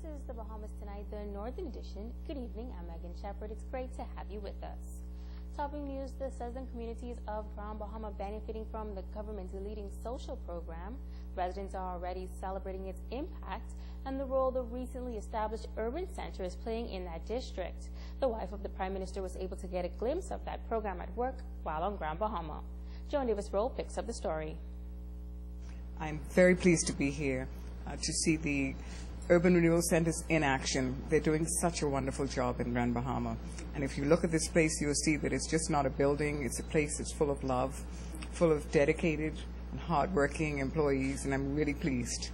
is the Bahamas Tonight, the Northern Edition. Good evening, I'm Megan Shepard. It's great to have you with us. Topping news, the southern communities of Grand Bahama benefiting from the government's leading social program. Residents are already celebrating its impact and the role the recently established urban center is playing in that district. The wife of the Prime Minister was able to get a glimpse of that program at work while on Grand Bahama. Joan Davis-Roll picks up the story. I'm very pleased to be here to see the Urban Renewal Centers in action. They're doing such a wonderful job in Grand Bahama. And if you look at this place, you'll see that it's just not a building. It's a place that's full of love, full of dedicated and hardworking employees, and I'm really pleased.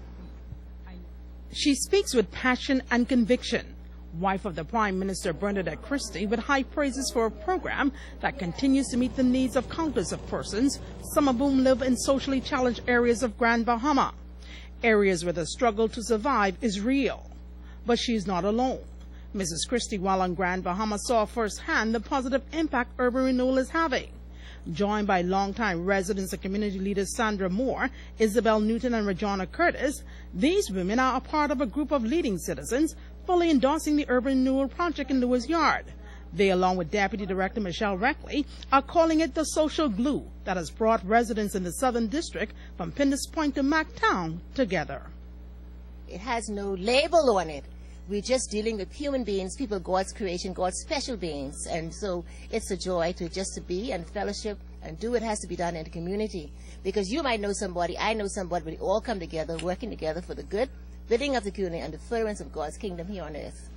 She speaks with passion and conviction. Wife of the Prime Minister Bernadette Christie, with high praises for a program that continues to meet the needs of countless of persons, some of whom live in socially challenged areas of Grand Bahama. Areas where the struggle to survive is real. But she is not alone. Mrs. Christie, while on Grand Bahama, saw firsthand the positive impact urban renewal is having. Joined by longtime residents and community leaders Sandra Moore, Isabel Newton, and Regina Curtis, these women are a part of a group of leading citizens fully endorsing the urban renewal project in Lewis Yard. They, along with Deputy Director Michelle Reckley, are calling it the social glue that has brought residents in the Southern District from Pindus Point to Mactown together. It has no label on it. We're just dealing with human beings, people, God's creation, God's special beings. And so it's a joy to just to be and fellowship and do what has to be done in the community. Because you might know somebody, I know somebody, but we all come together, working together for the good building of the community and the furtherance of God's kingdom here on earth.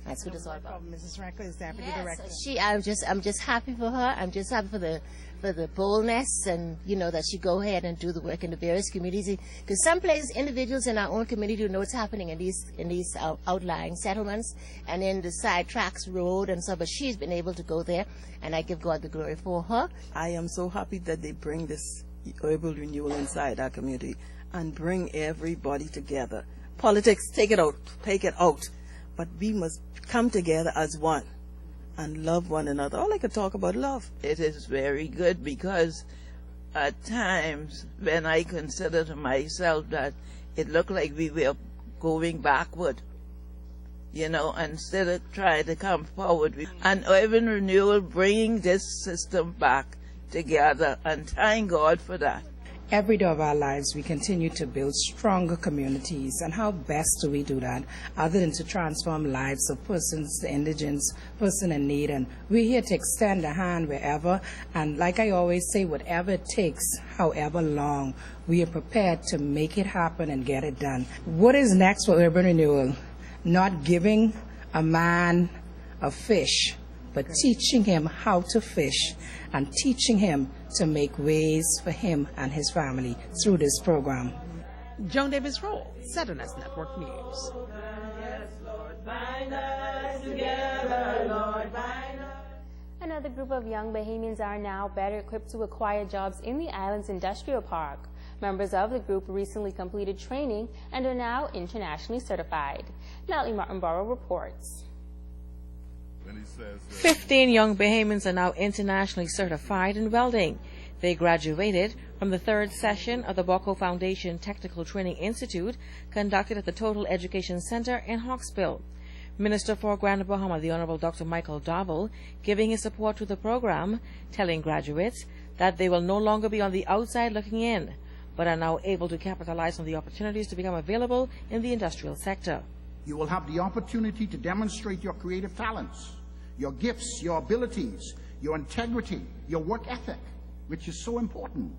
That's what it's all about. Mrs. Reckley is Deputy Director. I'm just happy for her. I'm just happy for the boldness and, you know, that she go ahead and do the work in the various communities. Because some places, individuals in our own community know what's happening in these outlying settlements and in the side tracks road and so, but she's been able to go there, and I give God the glory for her. I am so happy that they bring this urban renewal inside our community and bring everybody together. Politics, take it out. But we must come together as one and love one another. All I could talk about love. It is very good because at times when I consider to myself that it looked like we were going backward, you know, instead of trying to come forward. And urban renewal bringing this system back together, and thank God for that. Every day of our lives, we continue to build stronger communities. And how best do we do that other than to transform lives of persons, the indigents, person in need? And we're here to extend a hand wherever. And like I always say, whatever it takes, however long, we are prepared to make it happen and get it done. What is next for urban renewal? Not giving a man a fish, but teaching him how to fish and teaching him to make ways for him and his family through this program. Joan Davis-Roll, Southerners Network News. Another group of young Bahamians are now better equipped to acquire jobs in the island's industrial park. Members of the group recently completed training and are now internationally certified. Natalie Martinborough reports. 15 young Bahamians are now internationally certified in welding. They graduated from the third session of the Boko Foundation Technical Training Institute conducted at the Total Education Center in Hawksbill. Minister for Grand Bahama, the Honorable Dr. Michael Dovell, giving his support to the program, telling graduates that they will no longer be on the outside looking in, but are now able to capitalize on the opportunities to become available in the industrial sector. You will have the opportunity to demonstrate your creative talents, your gifts, your abilities, your integrity, your work ethic, which is so important.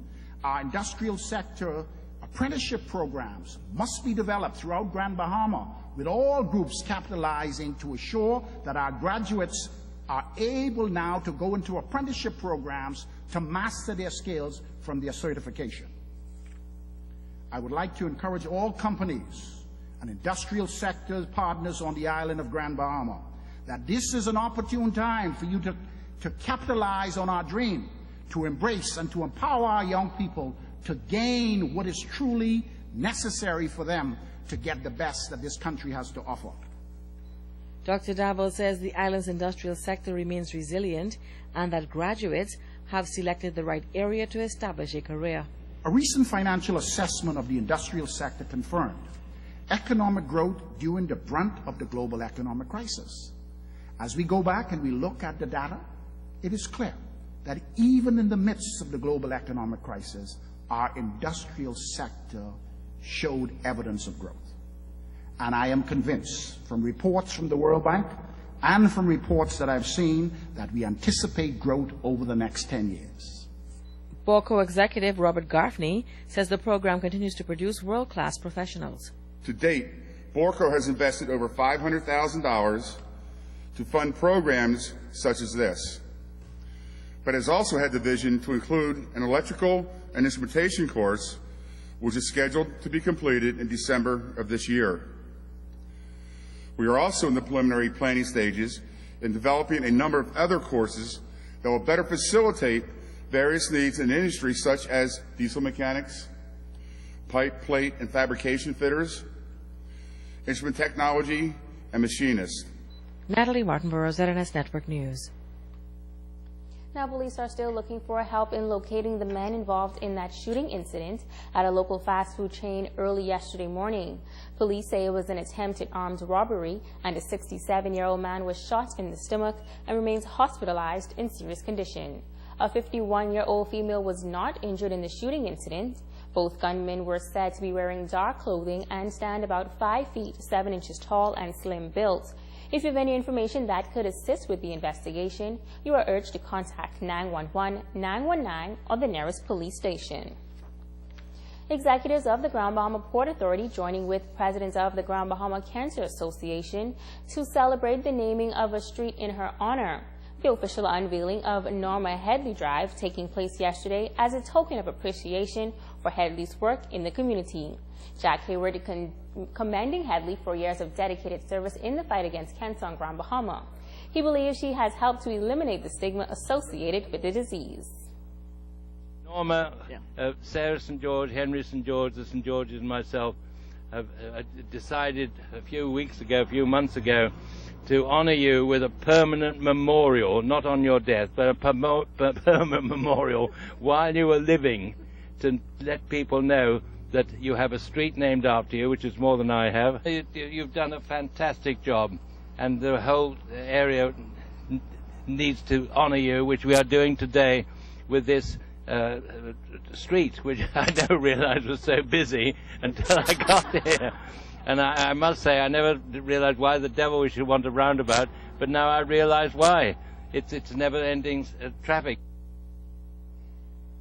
Our industrial sector apprenticeship programs must be developed throughout Grand Bahama, with all groups capitalizing to assure that our graduates are able now to go into apprenticeship programs to master their skills from their certification. I would like to encourage all companies and industrial sector partners on the island of Grand Bahama that this is an opportune time for you to capitalize on our dream, to embrace and to empower our young people to gain what is truly necessary for them to get the best that this country has to offer. Dr. Dovell says the island's industrial sector remains resilient and that graduates have selected the right area to establish a career. A recent financial assessment of the industrial sector confirmed economic growth during the brunt of the global economic crisis. As we go back and we look at the data, it is clear that even in the midst of the global economic crisis, our industrial sector showed evidence of growth. And I am convinced from reports from the World Bank and from reports that I've seen that we anticipate growth over the next 10 years. BORCO executive Robert Garfney says the program continues to produce world-class professionals. To date, BORCO has invested over $500,000 to fund programs such as this, but has also had the vision to include an electrical and instrumentation course, which is scheduled to be completed in December of this year. We are also in the preliminary planning stages in developing a number of other courses that will better facilitate various needs in industry such as diesel mechanics, pipe, plate, and fabrication fitters, instrument technology, and machinists. Natalie Martinborough, ZNS Network News. Now, police are still looking for help in locating the men involved in that shooting incident at a local fast food chain early yesterday morning. Police say it was an attempted armed robbery, and a 67-year-old man was shot in the stomach and remains hospitalized in serious condition. A 51-year-old female was not injured in the shooting incident. Both gunmen were said to be wearing dark clothing and stand about 5 feet 7 inches tall and slim built. If you have any information that could assist with the investigation, you are urged to contact 911, 919, or the nearest police station. Executives of the Grand Bahama Port Authority joining with presidents of the Grand Bahama Cancer Association to celebrate the naming of a street in her honor. The official unveiling of Norma Headley Drive taking place yesterday as a token of appreciation for Headley's work in the community. Jack Hayward commending Headley for years of dedicated service in the fight against cancer on Grand Bahama. He believes she has helped to eliminate the stigma associated with the disease. Norma, Sarah St. George, Henry St. George, the St. Georges, and myself have decided a few months ago, to honor you with a permanent memorial, not on your death, but a permanent memorial while you were living, to let people know that you have a street named after you, which is more than I have. You've done a fantastic job, and the whole area needs to honor you, which we are doing today with this street, which I don't realize was so busy until I got here. And I must say, I never realized why the devil we should want a roundabout, but now I realize why. It's never-ending traffic.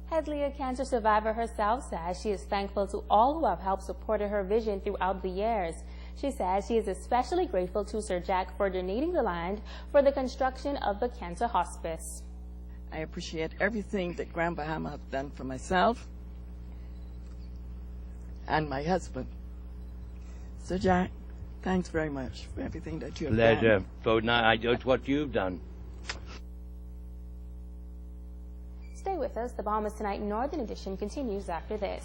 Headley, a cancer survivor herself, says she is thankful to all who have helped support her vision throughout the years. She says she is especially grateful to Sir Jack for donating the land for the construction of the cancer hospice. I appreciate everything that Grand Bahama have done for myself and my husband. Sir Jack, thanks very much for everything that you have done. Pleasure. But now I judge what you've done. Stay with us. The Bahamas Tonight Northern Edition continues after this.